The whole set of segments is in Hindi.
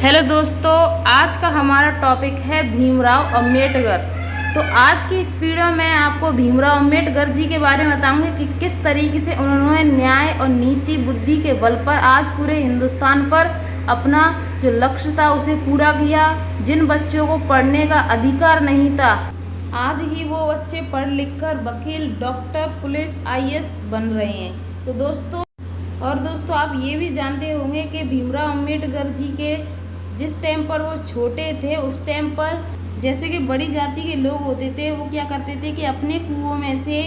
हेलो दोस्तों, आज का हमारा टॉपिक है भीमराव अंबेडकर। तो आज की इस वीडियो में मैं आपको भीमराव अंबेडकर जी के बारे में बताऊंगी कि किस तरीके से उन्होंने न्याय और नीति बुद्धि के बल पर आज पूरे हिंदुस्तान पर अपना जो लक्ष्य था उसे पूरा किया। जिन बच्चों को पढ़ने का अधिकार नहीं था, आज ही वो बच्चे पढ़ लिख कर वकील, डॉक्टर, पुलिस, आईएएस बन रहे हैं। तो दोस्तों आप ये भी जानते होंगे कि भीमराव अंबेडकर जी के जिस टाइम पर वो छोटे थे उस टाइम पर जैसे कि बड़ी जाति के लोग होते थे, वो क्या करते थे कि अपने कुओं में से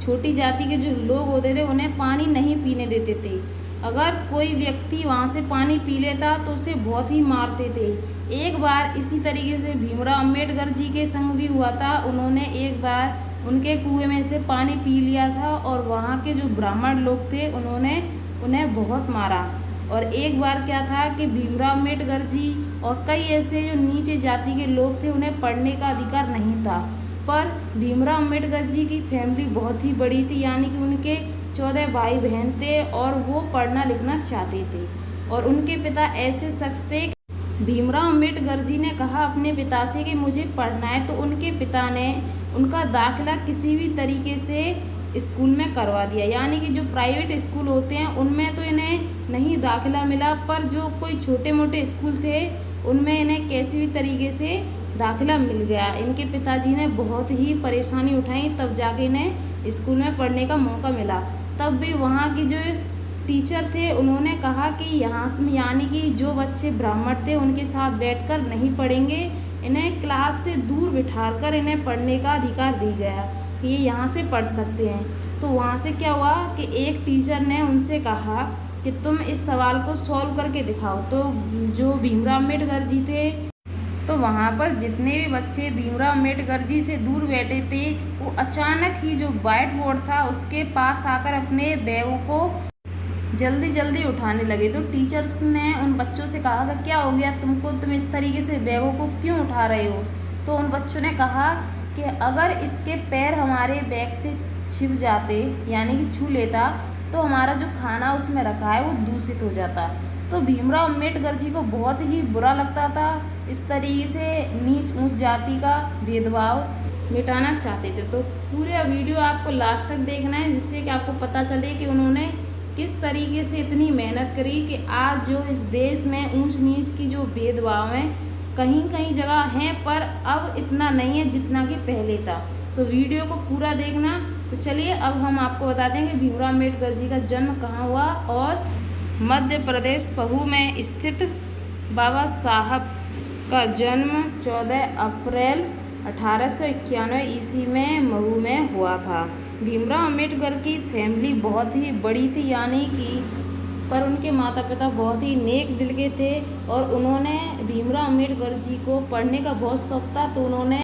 छोटी जाति के जो लोग होते थे उन्हें पानी नहीं पीने देते थे। अगर कोई व्यक्ति वहाँ से पानी पी लेता तो उसे बहुत ही मारते थे। एक बार इसी तरीके से भीमराव अंबेडकर जी के संग भी हुआ था। उन्होंने एक बार उनके कुएं में से पानी पी लिया था और वहाँ के जो ब्राह्मण लोग थे उन्होंने उन्हें बहुत मारा। और एक बार क्या था कि भीमराव अंबेडकर जी और कई ऐसे जो नीचे जाति के लोग थे उन्हें पढ़ने का अधिकार नहीं था, पर भीमराव अंबेडकर जी की फैमिली बहुत ही बड़ी थी, यानी कि उनके 14 भाई बहन थे और वो पढ़ना लिखना चाहते थे। और उनके पिता ऐसे शख्स थे, भीमराव अंबेडकर जी ने कहा अपने पिता से कि मुझे पढ़ना है, तो उनके पिता ने उनका दाखिला किसी भी तरीके से स्कूल में करवा दिया। यानी कि जो प्राइवेट स्कूल होते हैं उनमें तो इन्हें नहीं दाखिला मिला, पर जो कोई छोटे मोटे स्कूल थे उनमें इन्हें कैसी भी तरीके से दाखिला मिल गया। इनके पिताजी ने बहुत ही परेशानी उठाई, तब जाके इन्हें स्कूल में पढ़ने का मौका मिला। तब भी वहाँ की जो टीचर थे उन्होंने कहा कि यहाँ से यानी कि जो बच्चे ब्राह्मण थे उनके साथ बैठकर नहीं पढ़ेंगे, इन्हें क्लास से दूर बिठाकर इन्हें पढ़ने का अधिकार दिया गया कि ये यहाँ से पढ़ सकते हैं। तो वहाँ से क्या हुआ कि एक टीचर ने उनसे कहा कि तुम इस सवाल को सॉल्व करके दिखाओ। तो जो भीमराव अंबेडकर जी थे, तो वहाँ पर जितने भी बच्चे भीमराव अंबेडकर जी से दूर बैठे थे वो अचानक ही जो व्हाइट बोर्ड था उसके पास आकर अपने बैगों को जल्दी जल्दी उठाने लगे। तो टीचर्स ने उन बच्चों से कहा कि क्या हो गया तुमको, तुम इस तरीके से बैगों को क्यों उठा रहे हो। तो उन बच्चों ने कहा कि अगर इसके पैर हमारे बैग से छिप जाते यानी कि छू लेता तो हमारा जो खाना उसमें रखा है वो दूषित हो जाता। तो भीमराव अंबेडकर जी को बहुत ही बुरा लगता था, इस तरीके से नीच ऊंच जाति का भेदभाव मिटाना चाहते थे। तो पूरा वीडियो आपको लास्ट तक देखना है, जिससे कि आपको पता चले कि उन्होंने किस तरीके से इतनी मेहनत करी कि आज जो इस देश में ऊंच नीच की जो भेदभाव है कहीं कहीं जगह है, पर अब इतना नहीं है जितना कि पहले था। तो वीडियो को पूरा देखना। तो चलिए अब हम आपको बताते हैं कि भीमराव अंबेडकर जी का जन्म कहाँ हुआ। और मध्य प्रदेश महू में स्थित बाबा साहब का जन्म 14 अप्रैल 1891 ईस्वी में महू में हुआ था। भीमराव अंबेडकर की फैमिली बहुत ही बड़ी थी, यानी कि पर उनके माता पिता बहुत ही नेक दिल के थे और उन्होंने भीमराव अंबेडकर जी को पढ़ने का बहुत शौक था। तो उन्होंने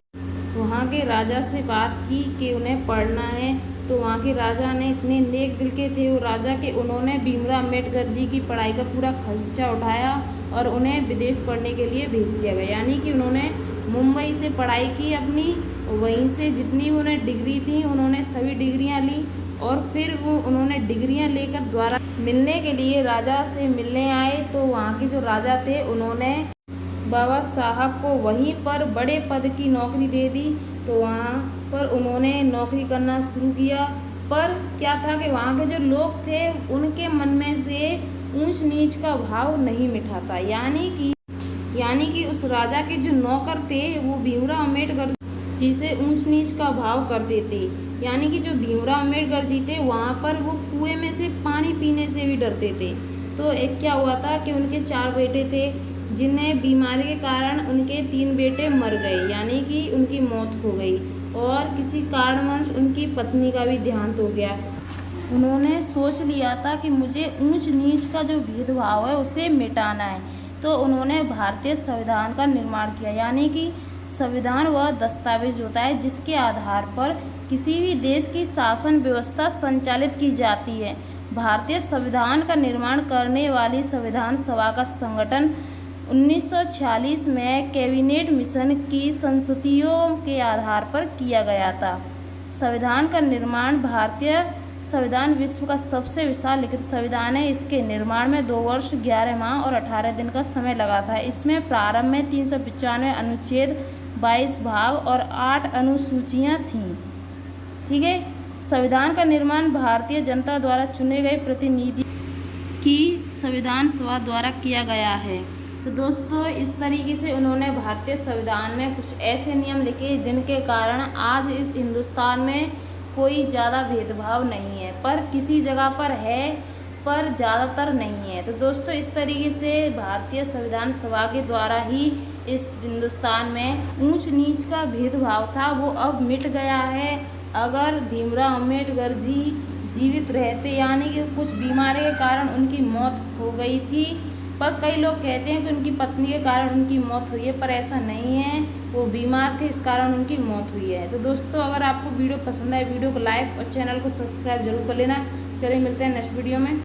वहाँ के राजा से बात की कि उन्हें पढ़ना है। तो वहाँ के राजा ने इतने नेक दिल के थे वो राजा के, उन्होंने भीमराव अंबेडकर जी की पढ़ाई का पूरा खर्चा उठाया और उन्हें विदेश पढ़ने के लिए भेज दिया गया। यानी कि उन्होंने मुंबई से पढ़ाई की अपनी, वहीं से जितनी भी उन्हें डिग्री थी उन्होंने सभी डिग्रियाँ ली और फिर वो उन्होंने डिग्रियाँ लेकर द्वारा मिलने के लिए राजा से मिलने आए। तो वहाँ के जो राजा थे उन्होंने बाबा साहब को वहीं पर बड़े पद की नौकरी दे दी। तो वहाँ पर उन्होंने नौकरी करना शुरू किया, पर क्या था कि वहाँ के जो लोग थे उनके मन में से ऊंच नीच का भाव नहीं मिटा था। यानी कि उस राजा के जो नौकर थे वो भीमराव अंबेडकर जी से ऊंच नीच का भाव करते थे। यानी कि जो भीमराव अंबेडकर जी थे वहाँ पर वो कुएं में से पानी पीने से भी डरते थे। तो एक क्या हुआ था कि उनके 4 बेटे थे, जिन्हें बीमारी के कारण उनके 3 बेटे मर गए, यानी कि उनकी मौत हो गई और किसी कारणवश उनकी पत्नी का भी देहांत हो गया। उन्होंने सोच लिया था कि मुझे ऊंच नीच का जो भेदभाव है उसे मिटाना है। तो उन्होंने भारतीय संविधान का निर्माण किया। यानी कि संविधान वह दस्तावेज होता है जिसके आधार पर किसी भी देश की शासन व्यवस्था संचालित की जाती है। भारतीय संविधान का निर्माण करने वाली संविधान सभा का संगठन 1946 में कैबिनेट मिशन की संस्तुतियों के आधार पर किया गया था। संविधान का निर्माण भारतीय संविधान विश्व का सबसे विशाल लिखित संविधान है। इसके निर्माण में 2 वर्ष 11 माह और 18 दिन का समय लगा था। इसमें प्रारंभ में 395 अनुच्छेद, 22 भाग और 8 अनुसूचियाँ थीं। ठीक है। संविधान का निर्माण भारतीय जनता द्वारा चुने गए प्रतिनिधि की संविधान सभा द्वारा किया गया है। तो दोस्तों, इस तरीके से उन्होंने भारतीय संविधान में कुछ ऐसे नियम लिखे जिनके कारण आज इस हिंदुस्तान में कोई ज़्यादा भेदभाव नहीं है, पर किसी जगह पर है, पर ज़्यादातर नहीं है। तो दोस्तों, इस तरीके से भारतीय संविधान सभा के द्वारा ही इस हिंदुस्तान में ऊंच नीच का भेदभाव था, वो अब मिट गया है। अगर भीमराव अम्बेडकर जी जीवित रहते, यानी कि कुछ बीमारी के कारण उनकी मौत हो गई थी, पर कई लोग कहते हैं कि उनकी पत्नी के कारण उनकी मौत हुई है, पर ऐसा नहीं है। वो बीमार थे, इस कारण उनकी मौत हुई है। तो दोस्तों, अगर आपको वीडियो पसंद आए, वीडियो को लाइक और चैनल को सब्सक्राइब जरूर कर लेना। चलिए मिलते हैं नेक्स्ट वीडियो में।